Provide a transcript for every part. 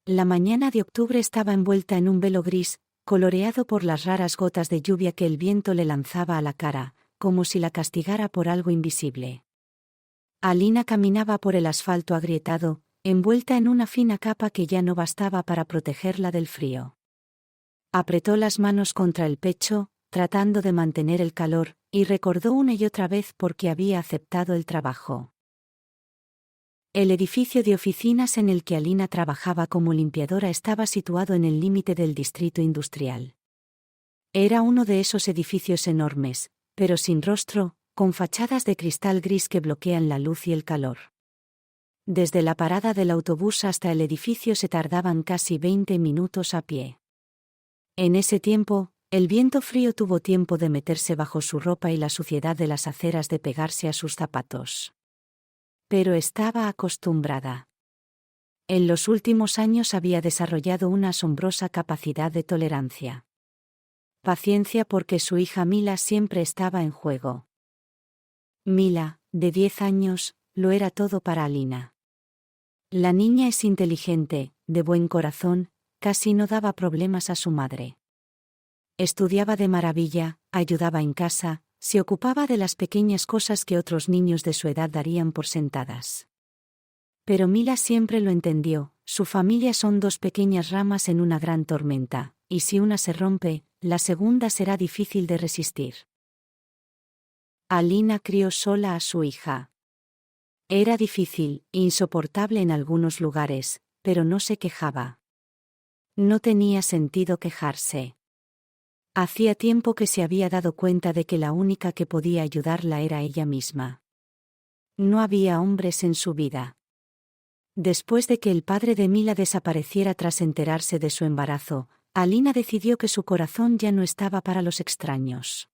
La mañana de octubre estaba envuelta en un velo gris, coloreado por las raras gotas de lluvia que el viento le lanzaba a la cara, como si la castigara por algo invisible. Alina caminaba por el asfalto agrietado, envuelta en una fina capa que ya no bastaba para protegerla del frío. Apretó las manos contra el pecho, tratando de mantener el calor, y recordó una y otra vez por qué había aceptado el trabajo. El edificio de oficinas en el que Alina trabajaba como limpiadora estaba situado en el límite del distrito industrial. Era uno de esos edificios enormes, pero sin rostro, con fachadas de cristal gris que bloquean la luz y el calor. Desde la parada del autobús hasta el edificio se tardaban casi 20 minutos a pie. En ese tiempo, el viento frío tuvo tiempo de meterse bajo su ropa y la suciedad de las aceras de pegarse a sus zapatos. Pero estaba acostumbrada. En los últimos años había desarrollado una asombrosa capacidad de tolerancia. Paciencia porque su hija Mila siempre estaba en juego. Mila, de 10 años, lo era todo para Alina. La niña es inteligente, de buen corazón, casi no daba problemas a su madre. Estudiaba de maravilla, ayudaba en casa, se ocupaba de las pequeñas cosas que otros niños de su edad darían por sentadas. Pero Mila siempre lo entendió, su familia son dos pequeñas ramas en una gran tormenta, y si una se rompe, la segunda será difícil de resistir. Alina crió sola a su hija. Era difícil, insoportable en algunos lugares, pero no se quejaba. No tenía sentido quejarse. Hacía tiempo que se había dado cuenta de que la única que podía ayudarla era ella misma. No había hombres en su vida. Después de que el padre de Mila desapareciera tras enterarse de su embarazo, Alina decidió que su corazón ya no estaba para los extraños.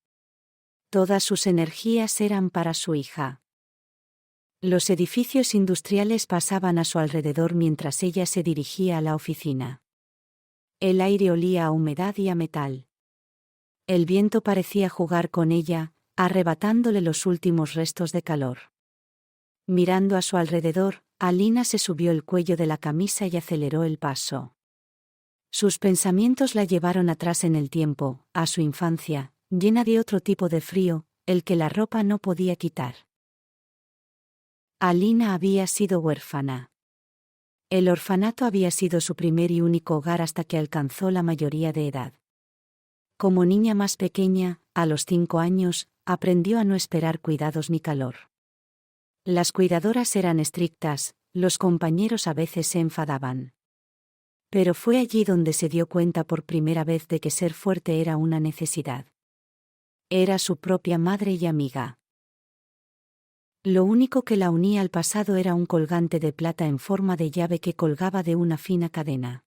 Todas sus energías eran para su hija. Los edificios industriales pasaban a su alrededor mientras ella se dirigía a la oficina. El aire olía a humedad y a metal. El viento parecía jugar con ella, arrebatándole los últimos restos de calor. Mirando a su alrededor, Alina se subió el cuello de la camisa y aceleró el paso. Sus pensamientos la llevaron atrás en el tiempo, a su infancia, llena de otro tipo de frío, el que la ropa no podía quitar. Alina había sido huérfana. El orfanato había sido su primer y único hogar hasta que alcanzó la mayoría de edad. Como niña más pequeña, a los 5 años, aprendió a no esperar cuidados ni calor. Las cuidadoras eran estrictas, los compañeros a veces se enfadaban. Pero fue allí donde se dio cuenta por primera vez de que ser fuerte era una necesidad. Era su propia madre y amiga. Lo único que la unía al pasado era un colgante de plata en forma de llave que colgaba de una fina cadena.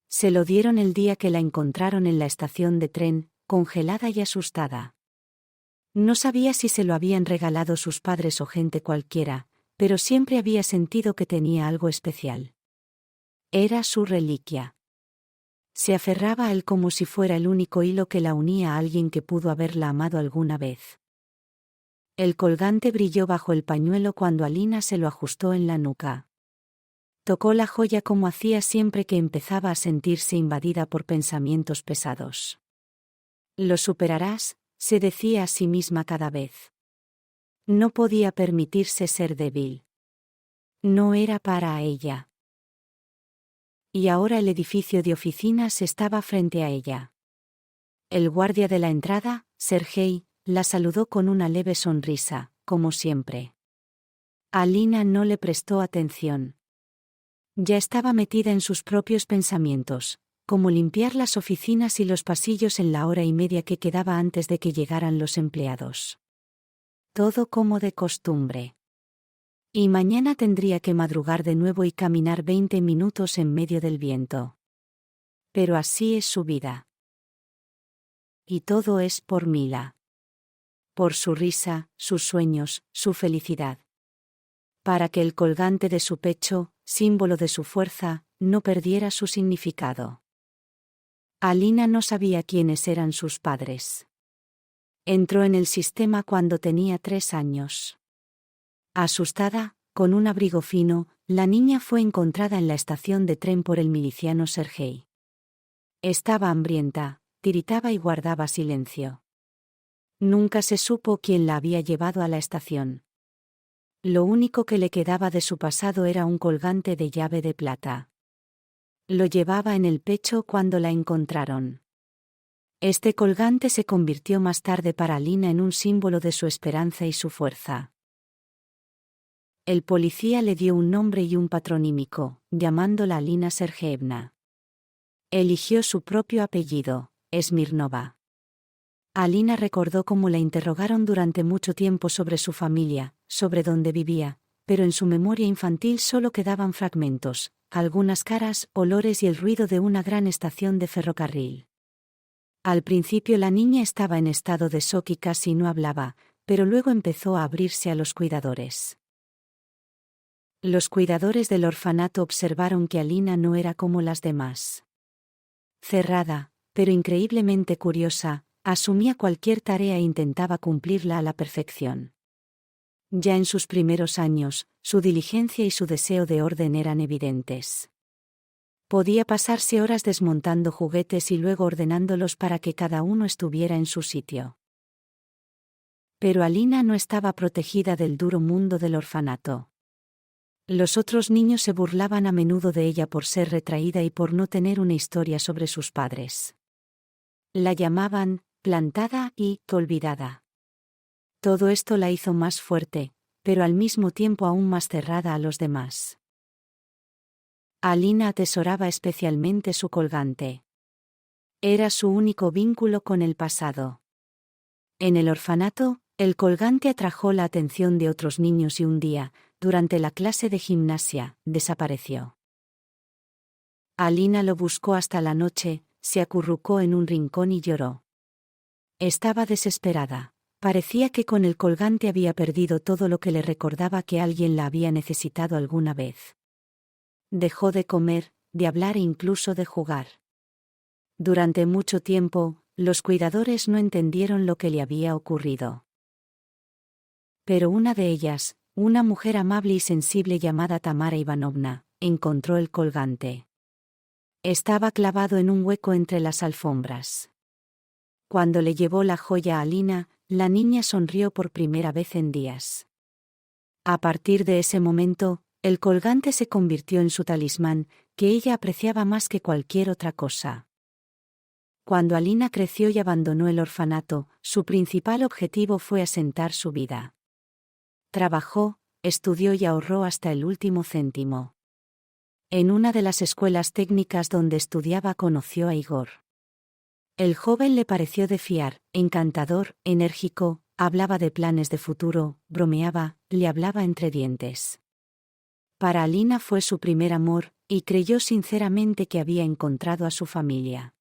Se lo dieron el día que la encontraron en la estación de tren, congelada y asustada. No sabía si se lo habían regalado sus padres o gente cualquiera, pero siempre había sentido que tenía algo especial. Era su reliquia. Se aferraba a él como si fuera el único hilo que la unía a alguien que pudo haberla amado alguna vez. El colgante brilló bajo el pañuelo cuando Alina se lo ajustó en la nuca. Tocó la joya como hacía siempre que empezaba a sentirse invadida por pensamientos pesados. «Lo superarás», se decía a sí misma cada vez. No podía permitirse ser débil. No era para ella. Y ahora el edificio de oficinas estaba frente a ella. El guardia de la entrada, Sergei, la saludó con una leve sonrisa, como siempre. Alina no le prestó atención. Ya estaba metida en sus propios pensamientos, como limpiar las oficinas y los pasillos en la hora y media que quedaba antes de que llegaran los empleados. Todo como de costumbre. Y mañana tendría que madrugar de nuevo y caminar 20 minutos en medio del viento. Pero así es su vida. Y todo es por Mila. Por su risa, sus sueños, su felicidad. Para que el colgante de su pecho, símbolo de su fuerza, no perdiera su significado. Alina no sabía quiénes eran sus padres. Entró en el sistema cuando tenía 3 años. Asustada, con un abrigo fino, la niña fue encontrada en la estación de tren por el miliciano Sergei. Estaba hambrienta, tiritaba y guardaba silencio. Nunca se supo quién la había llevado a la estación. Lo único que le quedaba de su pasado era un colgante de llave de plata. Lo llevaba en el pecho cuando la encontraron. Este colgante se convirtió más tarde para Alina en un símbolo de su esperanza y su fuerza. El policía le dio un nombre y un patronímico, llamándola Alina Sergeevna. Eligió su propio apellido, Smirnova. Alina recordó cómo la interrogaron durante mucho tiempo sobre su familia, sobre dónde vivía, pero en su memoria infantil solo quedaban fragmentos, algunas caras, olores y el ruido de una gran estación de ferrocarril. Al principio la niña estaba en estado de shock y casi no hablaba, pero luego empezó a abrirse a los cuidadores. Los cuidadores del orfanato observaron que Alina no era como las demás. Cerrada, pero increíblemente curiosa, asumía cualquier tarea e intentaba cumplirla a la perfección. Ya en sus primeros años, su diligencia y su deseo de orden eran evidentes. Podía pasarse horas desmontando juguetes y luego ordenándolos para que cada uno estuviera en su sitio. Pero Alina no estaba protegida del duro mundo del orfanato. Los otros niños se burlaban a menudo de ella por ser retraída y por no tener una historia sobre sus padres. La llamaban plantada y olvidada. Todo esto la hizo más fuerte, pero al mismo tiempo aún más cerrada a los demás. Alina atesoraba especialmente su colgante. Era su único vínculo con el pasado. En el orfanato, el colgante atrajo la atención de otros niños y un día, durante la clase de gimnasia, desapareció. Alina lo buscó hasta la noche, se acurrucó en un rincón y lloró. Estaba desesperada. Parecía que con el colgante había perdido todo lo que le recordaba que alguien la había necesitado alguna vez. Dejó de comer, de hablar e incluso de jugar. Durante mucho tiempo, los cuidadores no entendieron lo que le había ocurrido. Pero una de ellas, una mujer amable y sensible llamada Tamara Ivanovna, encontró el colgante. Estaba clavado en un hueco entre las alfombras. Cuando le llevó la joya a Alina, la niña sonrió por primera vez en días. A partir de ese momento, el colgante se convirtió en su talismán, que ella apreciaba más que cualquier otra cosa. Cuando Alina creció y abandonó el orfanato, su principal objetivo fue asentar su vida. Trabajó, estudió y ahorró hasta el último céntimo. En una de las escuelas técnicas donde estudiaba conoció a Igor. El joven le pareció de fiar, encantador, enérgico, hablaba de planes de futuro, bromeaba, le hablaba entre dientes. Para Alina fue su primer amor, y creyó sinceramente que había encontrado a su familia.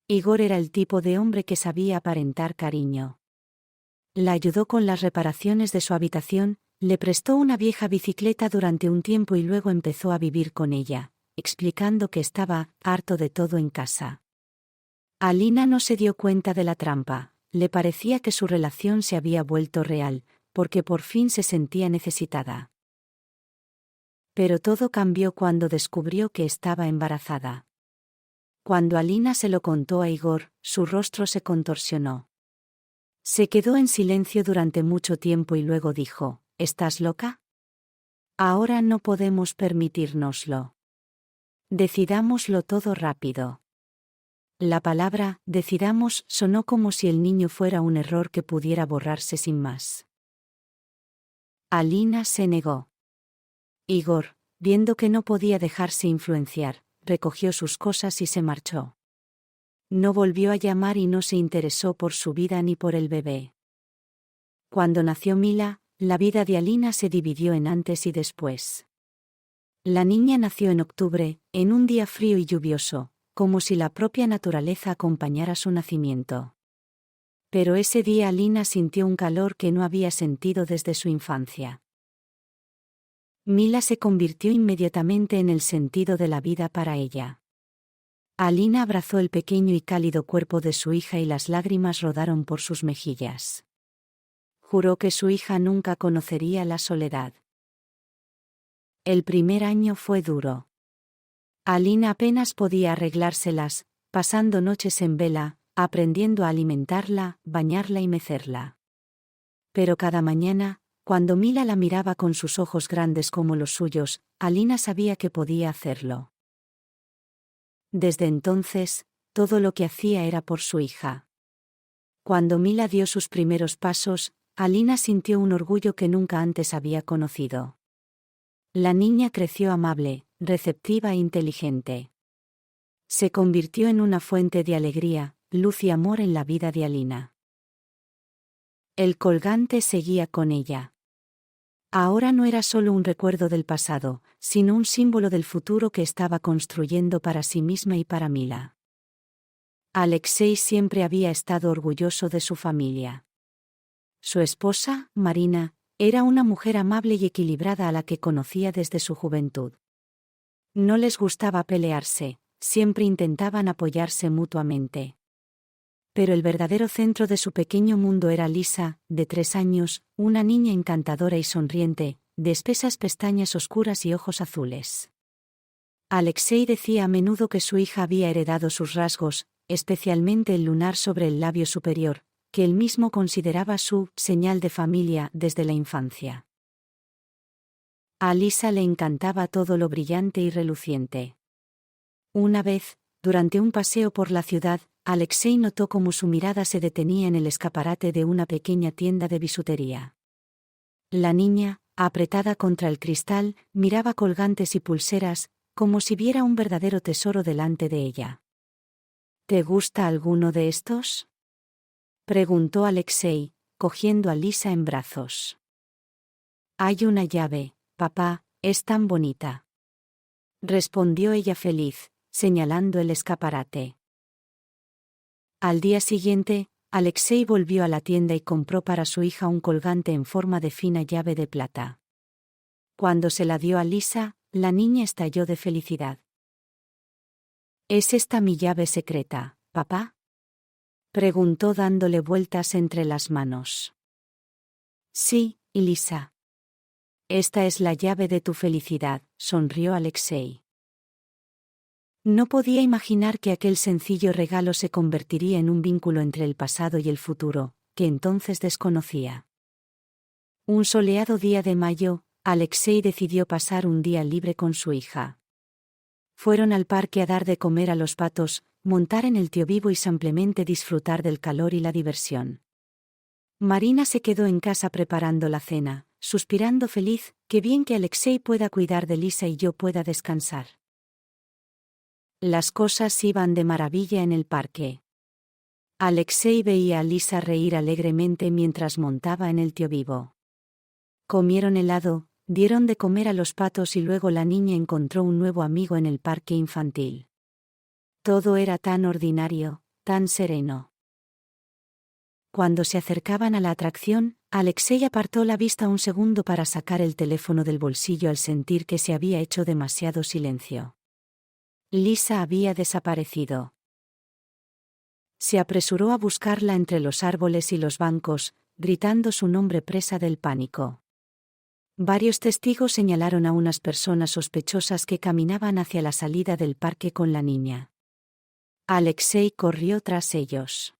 Igor era el tipo de hombre que sabía aparentar cariño. La ayudó con las reparaciones de su habitación, le prestó una vieja bicicleta durante un tiempo y luego empezó a vivir con ella, explicando que estaba harto de todo en casa. Alina no se dio cuenta de la trampa, le parecía que su relación se había vuelto real, porque por fin se sentía necesitada. Pero todo cambió cuando descubrió que estaba embarazada. Cuando Alina se lo contó a Igor, su rostro se contorsionó. Se quedó en silencio durante mucho tiempo y luego dijo, ¿estás loca? Ahora no podemos permitírnoslo. Decidámoslo todo rápido. La palabra decidamos sonó como si el niño fuera un error que pudiera borrarse sin más. Alina se negó. Igor, viendo que no podía dejarse influenciar, recogió sus cosas y se marchó. No volvió a llamar y no se interesó por su vida ni por el bebé. Cuando nació Mila, la vida de Alina se dividió en antes y después. La niña nació en octubre, en un día frío y lluvioso, como si la propia naturaleza acompañara su nacimiento. Pero ese día Alina sintió un calor que no había sentido desde su infancia. Mila se convirtió inmediatamente en el sentido de la vida para ella. Alina abrazó el pequeño y cálido cuerpo de su hija y las lágrimas rodaron por sus mejillas. Juró que su hija nunca conocería la soledad. El primer año fue duro. Alina apenas podía arreglárselas, pasando noches en vela, aprendiendo a alimentarla, bañarla y mecerla. Pero cada mañana, cuando Mila la miraba con sus ojos grandes como los suyos, Alina sabía que podía hacerlo. Desde entonces, todo lo que hacía era por su hija. Cuando Mila dio sus primeros pasos, Alina sintió un orgullo que nunca antes había conocido. La niña creció amable, receptiva e inteligente. Se convirtió en una fuente de alegría, luz y amor en la vida de Alina. El colgante seguía con ella. Ahora no era solo un recuerdo del pasado, sino un símbolo del futuro que estaba construyendo para sí misma y para Mila. Alexei siempre había estado orgulloso de su familia. Su esposa, Marina, era una mujer amable y equilibrada a la que conocía desde su juventud. No les gustaba pelearse, siempre intentaban apoyarse mutuamente. Pero el verdadero centro de su pequeño mundo era Lisa, de 3 años, una niña encantadora y sonriente, de espesas pestañas oscuras y ojos azules. Alexei decía a menudo que su hija había heredado sus rasgos, especialmente el lunar sobre el labio superior, que él mismo consideraba su señal de familia desde la infancia. A Lisa le encantaba todo lo brillante y reluciente. Una vez, durante un paseo por la ciudad, Alexei notó cómo su mirada se detenía en el escaparate de una pequeña tienda de bisutería. La niña, apretada contra el cristal, miraba colgantes y pulseras, como si viera un verdadero tesoro delante de ella. ¿Te gusta alguno de estos?, preguntó Alexei, cogiendo a Lisa en brazos. Hay una llave, papá, es tan bonita, respondió ella feliz, señalando el escaparate. Al día siguiente, Alexei volvió a la tienda y compró para su hija un colgante en forma de fina llave de plata. Cuando se la dio a Lisa, la niña estalló de felicidad. ¿Es esta mi llave secreta, papá?, preguntó dándole vueltas entre las manos. Sí, Lisa. Esta es la llave de tu felicidad, sonrió Alexei. No podía imaginar que aquel sencillo regalo se convertiría en un vínculo entre el pasado y el futuro, que entonces desconocía. Un soleado día de mayo, Alexei decidió pasar un día libre con su hija. Fueron al parque a dar de comer a los patos, montar en el tío-vivo y simplemente disfrutar del calor y la diversión. Marina se quedó en casa preparando la cena, suspirando feliz, qué bien que Alexei pueda cuidar de Lisa y yo pueda descansar. Las cosas iban de maravilla en el parque. Alexei veía a Lisa reír alegremente mientras montaba en el tío-vivo. Comieron helado, dieron de comer a los patos y luego la niña encontró un nuevo amigo en el parque infantil. Todo era tan ordinario, tan sereno. Cuando se acercaban a la atracción, Alexei apartó la vista un segundo para sacar el teléfono del bolsillo al sentir que se había hecho demasiado silencio. Lisa había desaparecido. Se apresuró a buscarla entre los árboles y los bancos, gritando su nombre presa del pánico. Varios testigos señalaron a unas personas sospechosas que caminaban hacia la salida del parque con la niña. Alexei corrió tras ellos.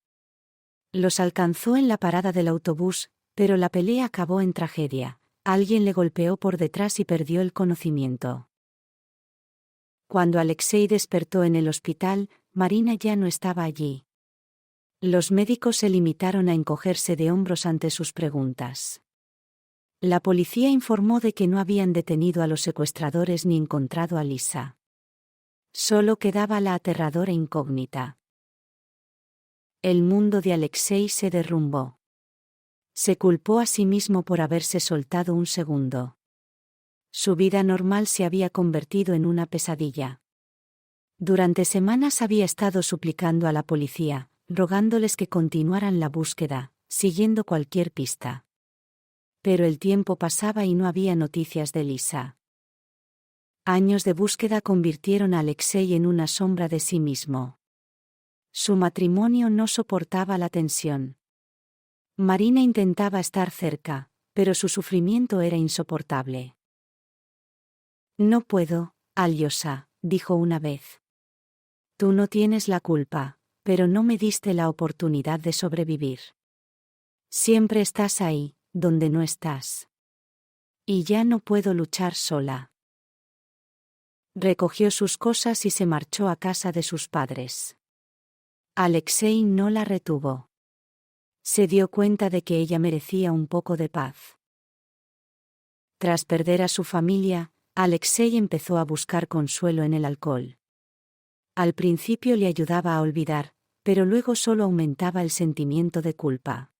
Los alcanzó en la parada del autobús, pero la pelea acabó en tragedia. Alguien le golpeó por detrás y perdió el conocimiento. Cuando Alexei despertó en el hospital, Marina ya no estaba allí. Los médicos se limitaron a encogerse de hombros ante sus preguntas. La policía informó de que no habían detenido a los secuestradores ni encontrado a Lisa. Solo quedaba la aterradora incógnita. El mundo de Alexei se derrumbó. Se culpó a sí mismo por haberse soltado un segundo. Su vida normal se había convertido en una pesadilla. Durante semanas había estado suplicando a la policía, rogándoles que continuaran la búsqueda, siguiendo cualquier pista. Pero el tiempo pasaba y no había noticias de Lisa. Años de búsqueda convirtieron a Alexei en una sombra de sí mismo. Su matrimonio no soportaba la tensión. Marina intentaba estar cerca, pero su sufrimiento era insoportable. No puedo, Alyosha, dijo una vez. Tú no tienes la culpa, pero no me diste la oportunidad de sobrevivir. Siempre estás ahí, donde no estás. Y ya no puedo luchar sola. Recogió sus cosas y se marchó a casa de sus padres. Alexei no la retuvo. Se dio cuenta de que ella merecía un poco de paz. Tras perder a su familia, Alexei empezó a buscar consuelo en el alcohol. Al principio le ayudaba a olvidar, pero luego solo aumentaba el sentimiento de culpa.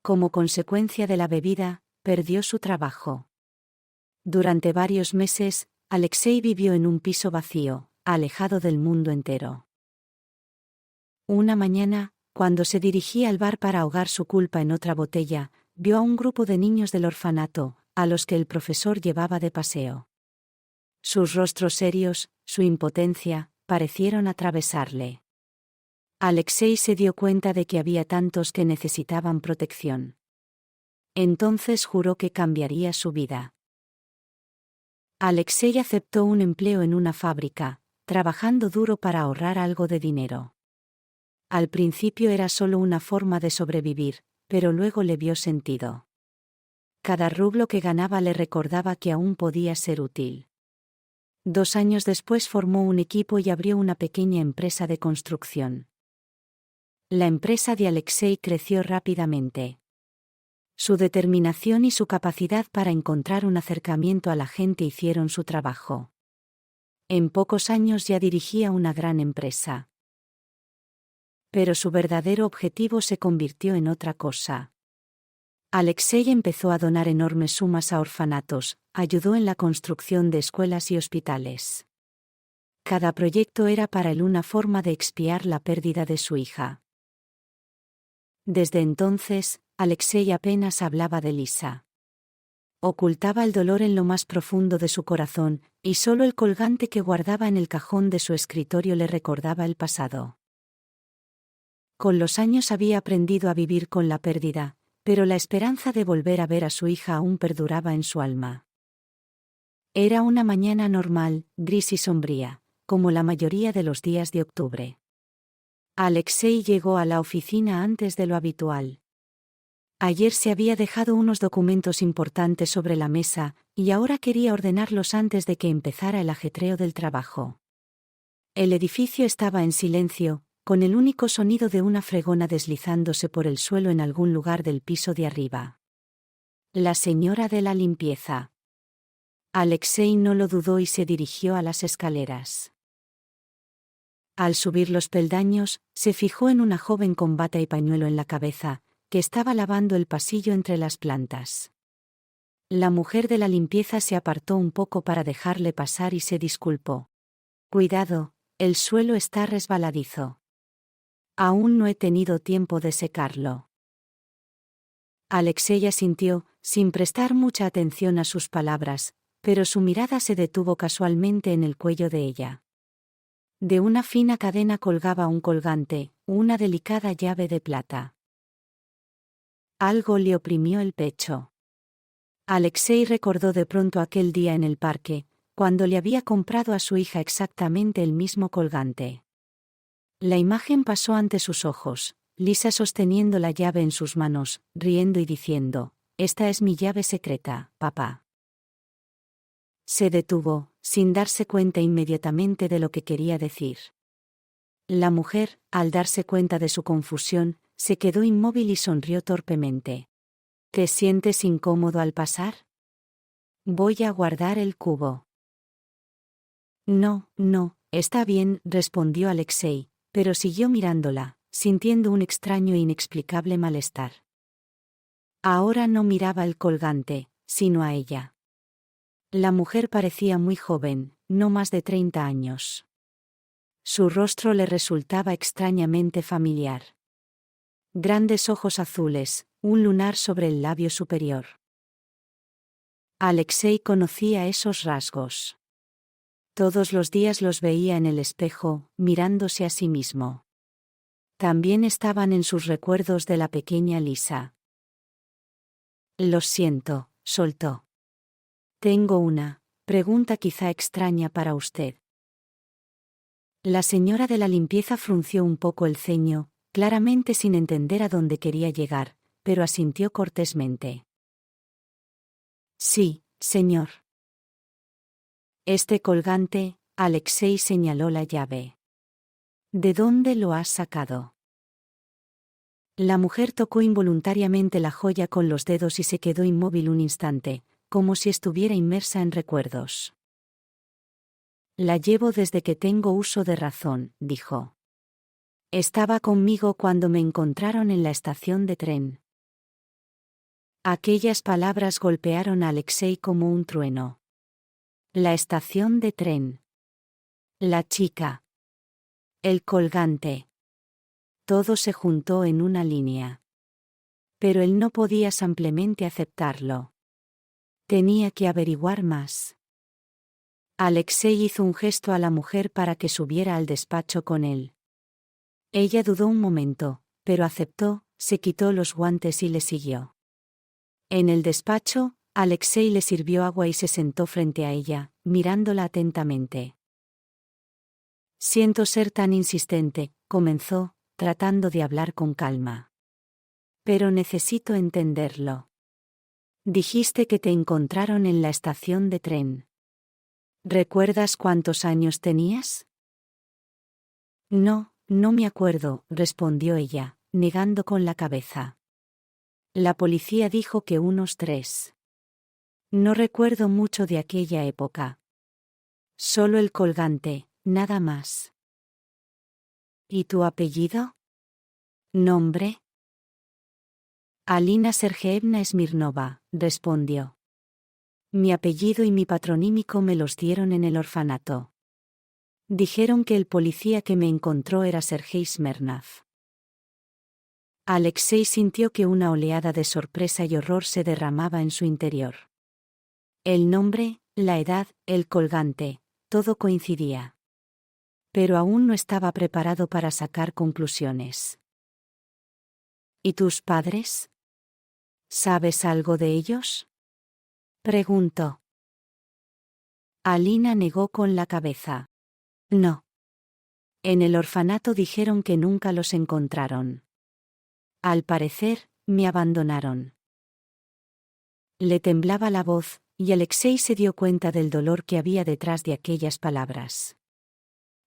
Como consecuencia de la bebida, perdió su trabajo. Durante varios meses, Alexei vivió en un piso vacío, alejado del mundo entero. Una mañana, cuando se dirigía al bar para ahogar su culpa en otra botella, vio a un grupo de niños del orfanato, a los que el profesor llevaba de paseo. Sus rostros serios, su impotencia, parecieron atravesarle. Alexei se dio cuenta de que había tantos que necesitaban protección. Entonces juró que cambiaría su vida. Alexei aceptó un empleo en una fábrica, trabajando duro para ahorrar algo de dinero. Al principio era solo una forma de sobrevivir, pero luego le vio sentido. Cada rublo que ganaba le recordaba que aún podía ser útil. 2 años después formó un equipo y abrió una pequeña empresa de construcción. La empresa de Alexei creció rápidamente. Su determinación y su capacidad para encontrar un acercamiento a la gente hicieron su trabajo. En pocos años ya dirigía una gran empresa. Pero su verdadero objetivo se convirtió en otra cosa. Alexei empezó a donar enormes sumas a orfanatos, ayudó en la construcción de escuelas y hospitales. Cada proyecto era para él una forma de expiar la pérdida de su hija. Desde entonces, Alexei apenas hablaba de Lisa. Ocultaba el dolor en lo más profundo de su corazón, y solo el colgante que guardaba en el cajón de su escritorio le recordaba el pasado. Con los años había aprendido a vivir con la pérdida, pero la esperanza de volver a ver a su hija aún perduraba en su alma. Era una mañana normal, gris y sombría, como la mayoría de los días de octubre. Alexei llegó a la oficina antes de lo habitual. Ayer se había dejado unos documentos importantes sobre la mesa, y ahora quería ordenarlos antes de que empezara el ajetreo del trabajo. El edificio estaba en silencio, con el único sonido de una fregona deslizándose por el suelo en algún lugar del piso de arriba. La señora de la limpieza. Alexei no lo dudó y se dirigió a las escaleras. Al subir los peldaños, se fijó en una joven con bata y pañuelo en la cabeza, que estaba lavando el pasillo entre las plantas. La mujer de la limpieza se apartó un poco para dejarle pasar y se disculpó. Cuidado, el suelo está resbaladizo. Aún no he tenido tiempo de secarlo. Alexei asintió, sin prestar mucha atención a sus palabras, pero su mirada se detuvo casualmente en el cuello de ella. De una fina cadena colgaba un colgante, una delicada llave de plata. Algo le oprimió el pecho. Alexei recordó de pronto aquel día en el parque, cuando le había comprado a su hija exactamente el mismo colgante. La imagen pasó ante sus ojos, Lisa sosteniendo la llave en sus manos, riendo y diciendo: «Esta es mi llave secreta, papá». Se detuvo, sin darse cuenta inmediatamente de lo que quería decir. La mujer, al darse cuenta de su confusión, se quedó inmóvil y sonrió torpemente. ¿Te sientes incómodo al pasar? Voy a guardar el cubo. No, está bien, respondió Alexei, pero siguió mirándola, sintiendo un extraño e inexplicable malestar. Ahora no miraba el colgante, sino a ella. La mujer parecía muy joven, no más de 30 años. Su rostro le resultaba extrañamente familiar. Grandes ojos azules, un lunar sobre el labio superior. Alexei conocía esos rasgos. Todos los días los veía en el espejo, mirándose a sí mismo. También estaban en sus recuerdos de la pequeña Lisa. Lo siento, soltó. Tengo una Pregunta quizá extraña para usted. La señora de la limpieza frunció un poco el ceño, claramente sin entender a dónde quería llegar, pero asintió cortésmente. Sí, señor. Este colgante, Alexei señaló la llave. ¿De dónde lo has sacado? La mujer tocó involuntariamente la joya con los dedos y se quedó inmóvil un instante, como si estuviera inmersa en recuerdos. La llevo desde que tengo uso de razón, dijo. Estaba conmigo cuando me encontraron en la estación de tren. Aquellas palabras golpearon a Alexei como un trueno. La estación de tren. La chica. El colgante. Todo se juntó en una línea. Pero él no podía simplemente aceptarlo. Tenía que averiguar más. Alexei hizo un gesto a la mujer para que subiera al despacho con él. Ella dudó un momento, pero aceptó, se quitó los guantes y le siguió. En el despacho, Alexei le sirvió agua y se sentó frente a ella, mirándola atentamente. Siento ser tan insistente, comenzó, tratando de hablar con calma. Pero necesito entenderlo. Dijiste que te encontraron en la estación de tren. ¿Recuerdas cuántos años tenías? No, no me acuerdo, respondió ella, negando con la cabeza. La policía dijo que unos 3. No recuerdo mucho de aquella época. Solo el colgante, nada más. ¿Y tu apellido? ¿Nombre? Alina Sergeevna Smirnova, respondió. Mi apellido y mi patronímico me los dieron en el orfanato. Dijeron que el policía que me encontró era Sergei Smirnov. Alexei sintió que una oleada de sorpresa y horror se derramaba en su interior. El nombre, la edad, el colgante, todo coincidía. Pero aún no estaba preparado para sacar conclusiones. ¿Y tus padres? ¿Sabes algo de ellos? Preguntó. Alina negó con la cabeza. No. En el orfanato dijeron que nunca los encontraron. Al parecer, me abandonaron. Le temblaba la voz, y Alexei se dio cuenta del dolor que había detrás de aquellas palabras.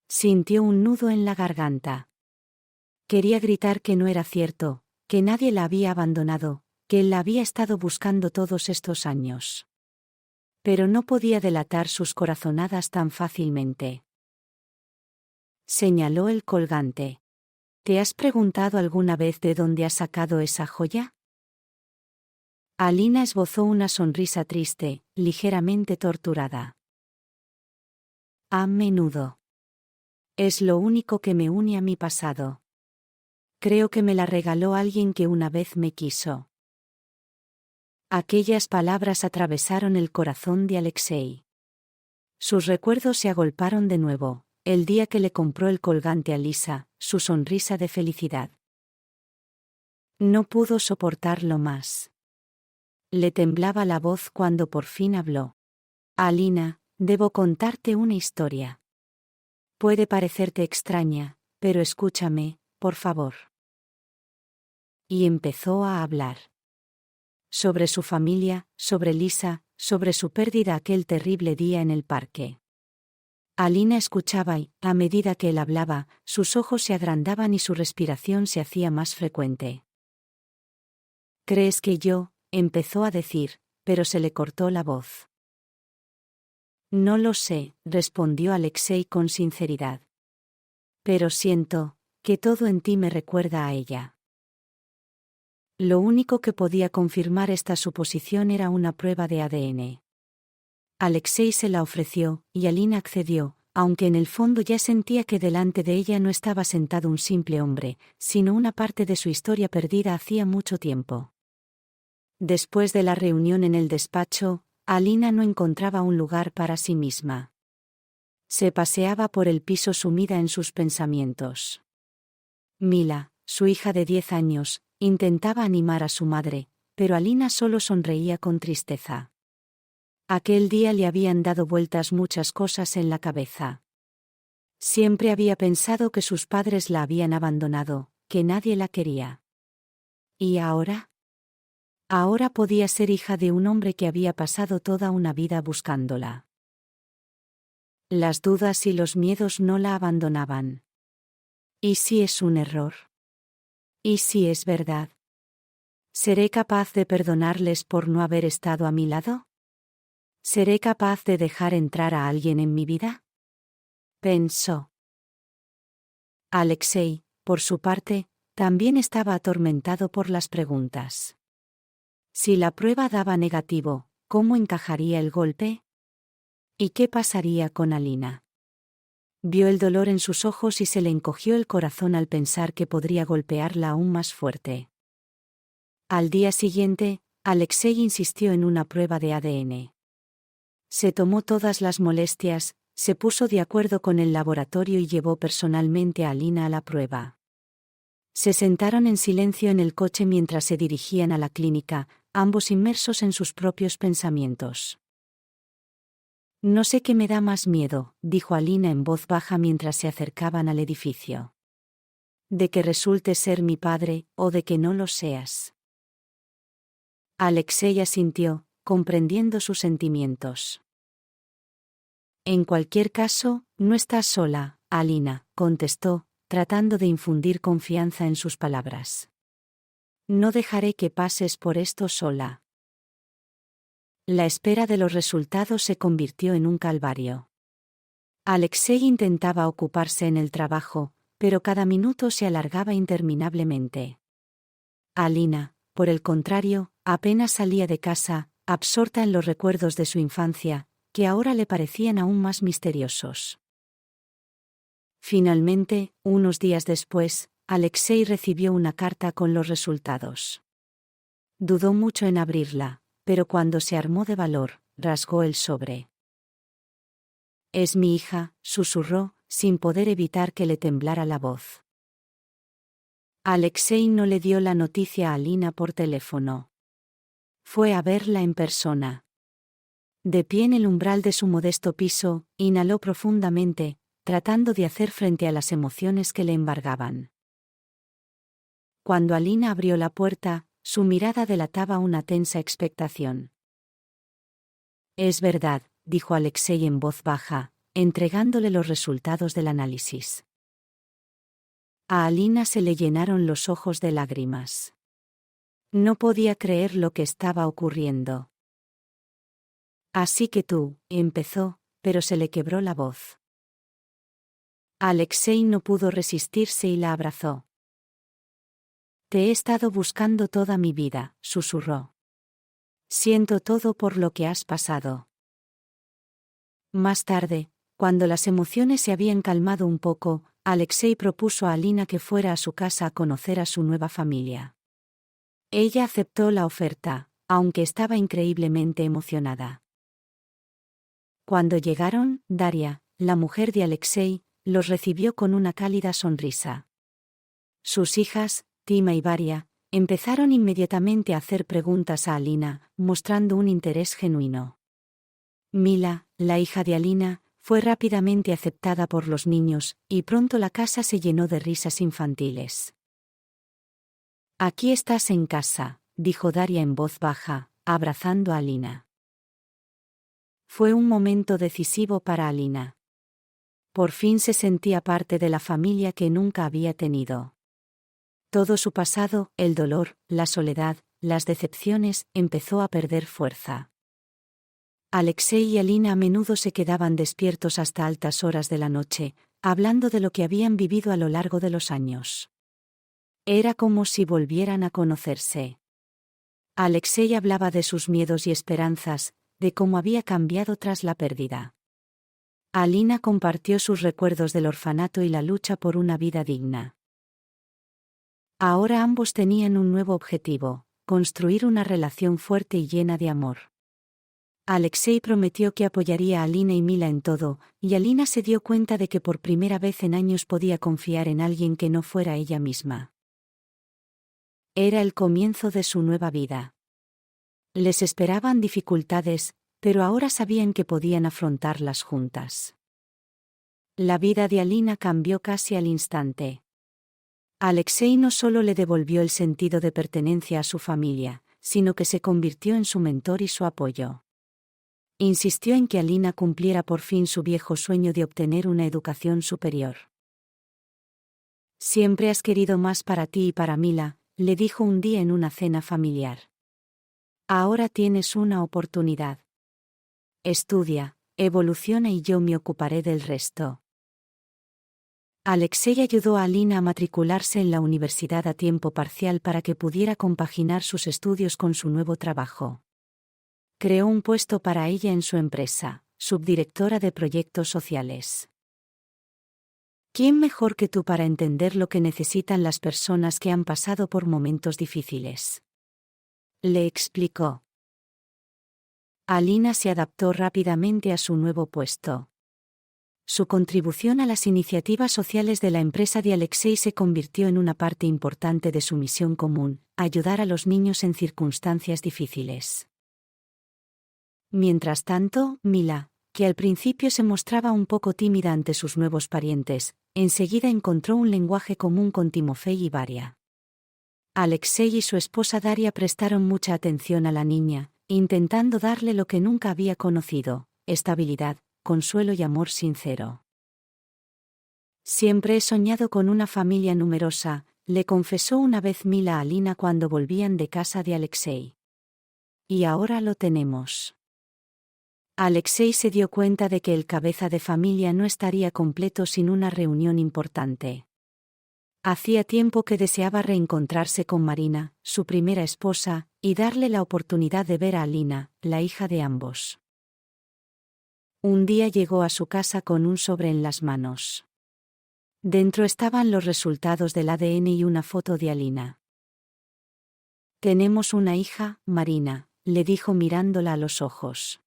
Sintió un nudo en la garganta. Quería gritar que no era cierto, que nadie la había abandonado, que él la había estado buscando todos estos años. Pero no podía delatar sus corazonadas tan fácilmente. Señaló el colgante. ¿Te has preguntado alguna vez de dónde has sacado esa joya? Alina esbozó una sonrisa triste, ligeramente torturada. A menudo. Es lo único que me une a mi pasado. Creo que me la regaló alguien que una vez me quiso. Aquellas palabras atravesaron el corazón de Alexei. Sus recuerdos se agolparon de nuevo, el día que le compró el colgante a Lisa, su sonrisa de felicidad. No pudo soportarlo más. Le temblaba la voz cuando por fin habló. Alina, debo contarte una historia. Puede parecerte extraña, pero escúchame, por favor. Y empezó a hablar. Sobre su familia, sobre Lisa, sobre su pérdida aquel terrible día en el parque. Alina escuchaba y, a medida que él hablaba, sus ojos se agrandaban y su respiración se hacía más frecuente. ¿Crees que yo? Empezó a decir, pero se le cortó la voz. No lo sé, respondió Alexei con sinceridad. Pero siento, que todo en ti me recuerda a ella. Lo único que podía confirmar esta suposición era una prueba de ADN. Alexei se la ofreció, y Alina accedió, aunque en el fondo ya sentía que delante de ella no estaba sentado un simple hombre, sino una parte de su historia perdida hacía mucho tiempo. Después de la reunión en el despacho, Alina no encontraba un lugar para sí misma. Se paseaba por el piso sumida en sus pensamientos. Mila, su hija de 10 años, intentaba animar a su madre, pero Alina solo sonreía con tristeza. Aquel día le habían dado vueltas muchas cosas en la cabeza. Siempre había pensado que sus padres la habían abandonado, que nadie la quería. ¿Y ahora? Ahora podía ser hija de un hombre que había pasado toda una vida buscándola. Las dudas y los miedos no la abandonaban. ¿Y si es un error? ¿Y si es verdad? ¿Seré capaz de perdonarles por no haber estado a mi lado? ¿Seré capaz de dejar entrar a alguien en mi vida? Pensó. Alexei, por su parte, también estaba atormentado por las preguntas. Si la prueba daba negativo, ¿cómo encajaría el golpe? ¿Y qué pasaría con Alina? Vio el dolor en sus ojos y se le encogió el corazón al pensar que podría golpearla aún más fuerte. Al día siguiente, Alexei insistió en una prueba de ADN. Se tomó todas las molestias, se puso de acuerdo con el laboratorio y llevó personalmente a Alina a la prueba. Se sentaron en silencio en el coche mientras se dirigían a la clínica, ambos inmersos en sus propios pensamientos. No sé qué me da más miedo, dijo Alina en voz baja mientras se acercaban al edificio. De que resulte ser mi padre, o de que no lo seas. Alexei asintió, comprendiendo sus sentimientos. En cualquier caso, no estás sola, Alina, contestó, tratando de infundir confianza en sus palabras. No dejaré que pases por esto sola. La espera de los resultados se convirtió en un calvario. Alexei intentaba ocuparse en el trabajo, pero cada minuto se alargaba interminablemente. Alina, por el contrario, apenas salía de casa, absorta en los recuerdos de su infancia, que ahora le parecían aún más misteriosos. Finalmente, unos días después, Alexei recibió una carta con los resultados. Dudó mucho en abrirla, pero cuando se armó de valor, rasgó el sobre. «Es mi hija», susurró, sin poder evitar que le temblara la voz. Alexei no le dio la noticia a Alina por teléfono. Fue a verla en persona. De pie en el umbral de su modesto piso, inhaló profundamente, tratando de hacer frente a las emociones que le embargaban. Cuando Alina abrió la puerta, su mirada delataba una tensa expectación. «Es verdad», dijo Alexei en voz baja, entregándole los resultados del análisis. A Alina se le llenaron los ojos de lágrimas. No podía creer lo que estaba ocurriendo. «Así que tú», empezó, pero se le quebró la voz. Alexei no pudo resistirse y la abrazó. «Te he estado buscando toda mi vida», susurró. «Siento todo por lo que has pasado». Más tarde, cuando las emociones se habían calmado un poco, Alexei propuso a Alina que fuera a su casa a conocer a su nueva familia. Ella aceptó la oferta, aunque estaba increíblemente emocionada. Cuando llegaron, Daria, la mujer de Alexei, los recibió con una cálida sonrisa. Sus hijas, Tima y Varia, empezaron inmediatamente a hacer preguntas a Alina, mostrando un interés genuino. Mila, la hija de Alina, fue rápidamente aceptada por los niños, y pronto la casa se llenó de risas infantiles. «Aquí estás en casa», dijo Daria en voz baja, abrazando a Alina. Fue un momento decisivo para Alina. Por fin se sentía parte de la familia que nunca había tenido. Todo su pasado, el dolor, la soledad, las decepciones, empezó a perder fuerza. Alexei y Alina a menudo se quedaban despiertos hasta altas horas de la noche, hablando de lo que habían vivido a lo largo de los años. Era como si volvieran a conocerse. Alexei hablaba de sus miedos y esperanzas, de cómo había cambiado tras la pérdida. Alina compartió sus recuerdos del orfanato y la lucha por una vida digna. Ahora ambos tenían un nuevo objetivo: construir una relación fuerte y llena de amor. Alexei prometió que apoyaría a Alina y Mila en todo, y Alina se dio cuenta de que por primera vez en años podía confiar en alguien que no fuera ella misma. Era el comienzo de su nueva vida. Les esperaban dificultades, pero ahora sabían que podían afrontarlas juntas. La vida de Alina cambió casi al instante. Alexei no solo le devolvió el sentido de pertenencia a su familia, sino que se convirtió en su mentor y su apoyo. Insistió en que Alina cumpliera por fin su viejo sueño de obtener una educación superior. «Siempre has querido más para ti y para Mila», le dijo un día en una cena familiar. «Ahora tienes una oportunidad. Estudia, evoluciona y yo me ocuparé del resto». Alexei ayudó a Alina a matricularse en la universidad a tiempo parcial para que pudiera compaginar sus estudios con su nuevo trabajo. Creó un puesto para ella en su empresa, subdirectora de proyectos sociales. ¿Quién mejor que tú para entender lo que necesitan las personas que han pasado por momentos difíciles?, le explicó. Alina se adaptó rápidamente a su nuevo puesto. Su contribución a las iniciativas sociales de la empresa de Alexei se convirtió en una parte importante de su misión común: ayudar a los niños en circunstancias difíciles. Mientras tanto, Mila, que al principio se mostraba un poco tímida ante sus nuevos parientes, enseguida encontró un lenguaje común con Timofey y Varia. Alexei y su esposa Daria prestaron mucha atención a la niña, intentando darle lo que nunca había conocido: estabilidad, consuelo y amor sincero. «Siempre he soñado con una familia numerosa», le confesó una vez Mila a Alina cuando volvían de casa de Alexei. «Y ahora lo tenemos». Alexei se dio cuenta de que el cabeza de familia no estaría completo sin una reunión importante. Hacía tiempo que deseaba reencontrarse con Marina, su primera esposa, y darle la oportunidad de ver a Alina, la hija de ambos. Un día llegó a su casa con un sobre en las manos. Dentro estaban los resultados del ADN y una foto de Alina. «Tenemos una hija, Marina», le dijo mirándola a los ojos.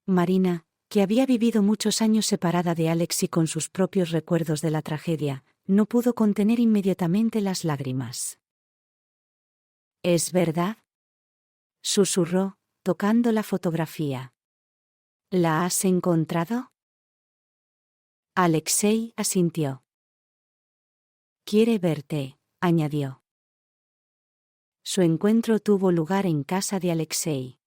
Marina, que había vivido muchos años separada de Alex y con sus propios recuerdos de la tragedia, no pudo contener inmediatamente las lágrimas. «¿Es verdad?», susurró, tocando la fotografía. «¿La has encontrado?». Alexei asintió. «Quiere verte», añadió. Su encuentro tuvo lugar en casa de Alexei.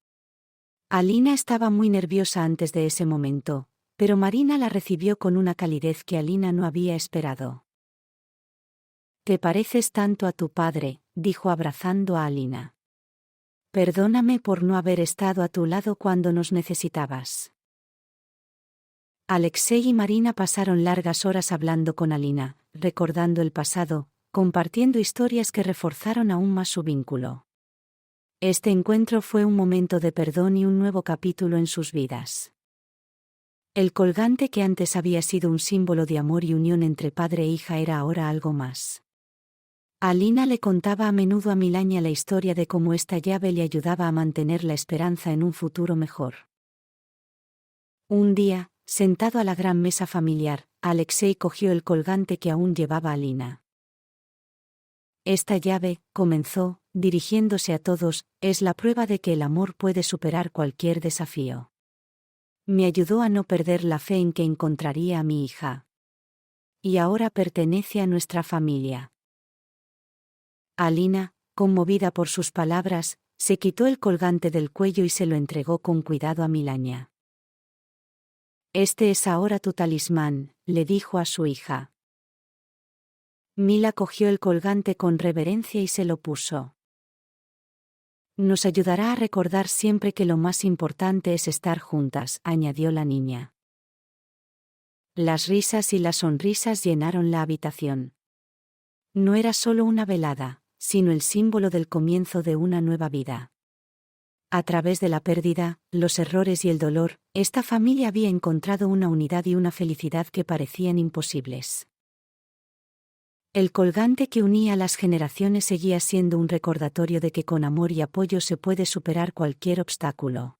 Alina estaba muy nerviosa antes de ese momento, pero Marina la recibió con una calidez que Alina no había esperado. «Te pareces tanto a tu padre», dijo abrazando a Alina. «Perdóname por no haber estado a tu lado cuando nos necesitabas». Alexei y Marina pasaron largas horas hablando con Alina, recordando el pasado, compartiendo historias que reforzaron aún más su vínculo. Este encuentro fue un momento de perdón y un nuevo capítulo en sus vidas. El colgante que antes había sido un símbolo de amor y unión entre padre e hija era ahora algo más. Alina le contaba a menudo a Milaña la historia de cómo esta llave le ayudaba a mantener la esperanza en un futuro mejor. Un día, sentado a la gran mesa familiar, Alexei cogió el colgante que aún llevaba Alina. «Esta llave», comenzó, dirigiéndose a todos, «es la prueba de que el amor puede superar cualquier desafío. Me ayudó a no perder la fe en que encontraría a mi hija. Y ahora pertenece a nuestra familia». Alina, conmovida por sus palabras, se quitó el colgante del cuello y se lo entregó con cuidado a Milaña. «Este es ahora tu talismán», le dijo a su hija. Mila cogió el colgante con reverencia y se lo puso. «Nos ayudará a recordar siempre que lo más importante es estar juntas», añadió la niña. Las risas y las sonrisas llenaron la habitación. No era solo una velada, sino el símbolo del comienzo de una nueva vida. A través de la pérdida, los errores y el dolor, esta familia había encontrado una unidad y una felicidad que parecían imposibles. El colgante que unía a las generaciones seguía siendo un recordatorio de que con amor y apoyo se puede superar cualquier obstáculo.